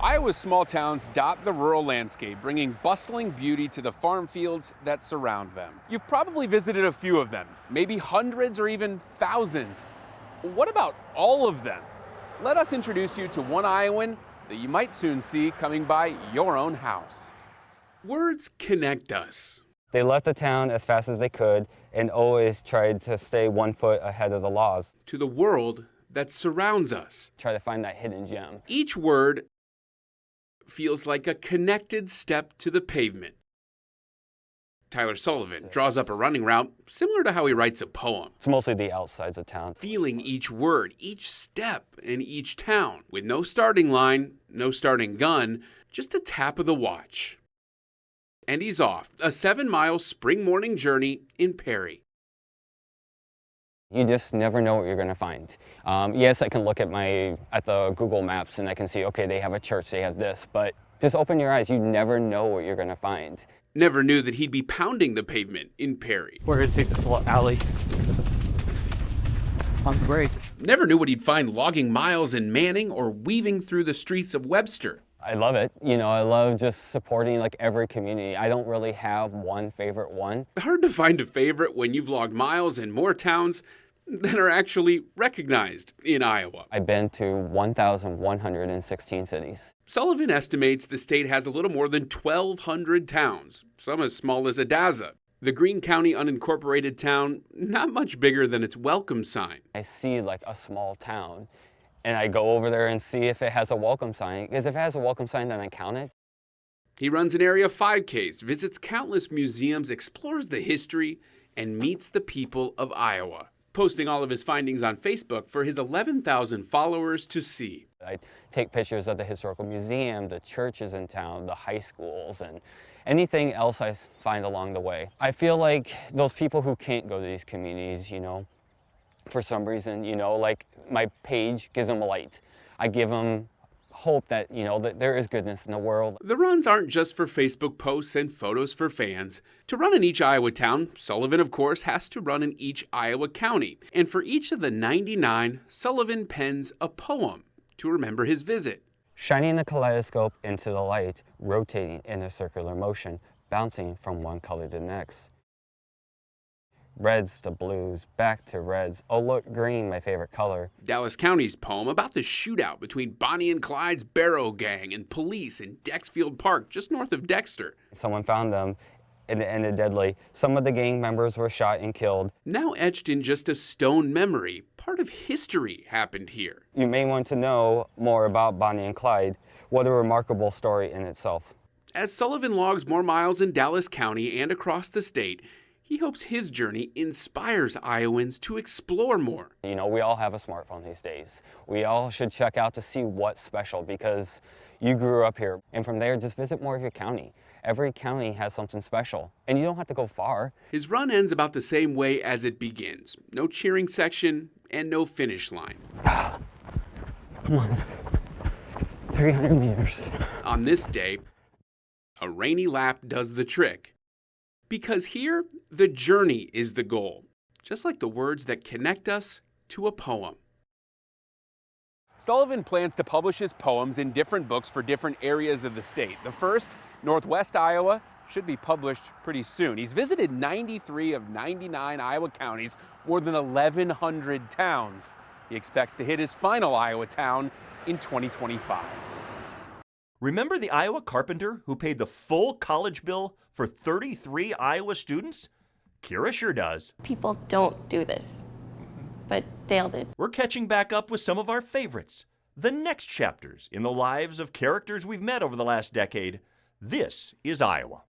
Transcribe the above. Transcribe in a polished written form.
Iowa's small towns dot the rural landscape, bringing bustling beauty to the farm fields that surround them. You've probably visited a few of them, maybe hundreds or even thousands. What about all of them? Let us introduce you to one Iowan that you might soon see coming by your own house. Words connect us. They left the town as fast as they could and always tried to stay 1 foot ahead of the laws. To the world that surrounds us. Try to find that hidden gem. Each word feels like a connected step to the pavement. Tyler Sullivan draws up a running route similar to how he writes a poem. It's mostly the outsides of town. Feeling each word, each step, in each town, with no starting line, no starting gun, just a tap of the watch. And he's off, a 7-mile spring morning journey in Perry. You just never know what you're going to find. Yes, I can look at the Google Maps and I can see, okay, they have a church, they have this, but just open your eyes. You never know what you're going to find. Never knew that he'd be pounding the pavement in Perry. We're going to take this little alley on the break. Never knew what he'd find logging miles in Manning or weaving through the streets of Webster. I love it. I love just supporting every community. I don't really have one favorite one. Hard to find a favorite when you've logged miles in more towns than are actually recognized in Iowa. I've been to 1,116 cities. Sullivan estimates the state has a little more than 1,200 towns, some as small as Adaza. The Greene County unincorporated town, not much bigger than its welcome sign. I see a small town, and I go over there and see if it has a welcome sign, because if it has a welcome sign, then I count it. He runs an area 5Ks, visits countless museums, explores the history, and meets the people of Iowa, posting all of his findings on Facebook for his 11,000 followers to see. I take pictures of the historical museum, the churches in town, the high schools, and anything else I find along the way. I feel like those people who can't go to these communities, for some reason, my page gives them a light. I give them hope that, that there is goodness in the world. The runs aren't just for Facebook posts and photos for fans. To run in each Iowa town, Sullivan, of course, has to run in each Iowa county. And for each of the 99, Sullivan pens a poem to remember his visit. Shining the kaleidoscope into the light, rotating in a circular motion, bouncing from one color to the next. Reds to blues, back to reds. Oh, look, green, my favorite color. Dallas County's poem about the shootout between Bonnie and Clyde's Barrow Gang and police in Dexfield Park, just north of Dexter. Someone found them, and it ended deadly. Some of the gang members were shot and killed. Now etched in just a stone memory, part of history happened here. You may want to know more about Bonnie and Clyde. What a remarkable story in itself. As Sullivan logs more miles in Dallas County and across the state, he hopes his journey inspires Iowans to explore more. We all have a smartphone these days. We all should check out to see what's special because you grew up here. And from there, just visit more of your county. Every county has something special, and you don't have to go far. His run ends about the same way as it begins. No cheering section and no finish line. Come on, 300 meters. On this day, a rainy lap does the trick. Because here, the journey is the goal, just like the words that connect us to a poem. Sullivan plans to publish his poems in different books for different areas of the state. The first, Northwest Iowa, should be published pretty soon. He's visited 93 of 99 Iowa counties, more than 1,100 towns. He expects to hit his final Iowa town in 2025. Remember the Iowa carpenter who paid the full college bill for 33 Iowa students? Kira sure does. People don't do this, but Dale did. We're catching back up with some of our favorites, the next chapters in the lives of characters we've met over the last decade. This is Iowa.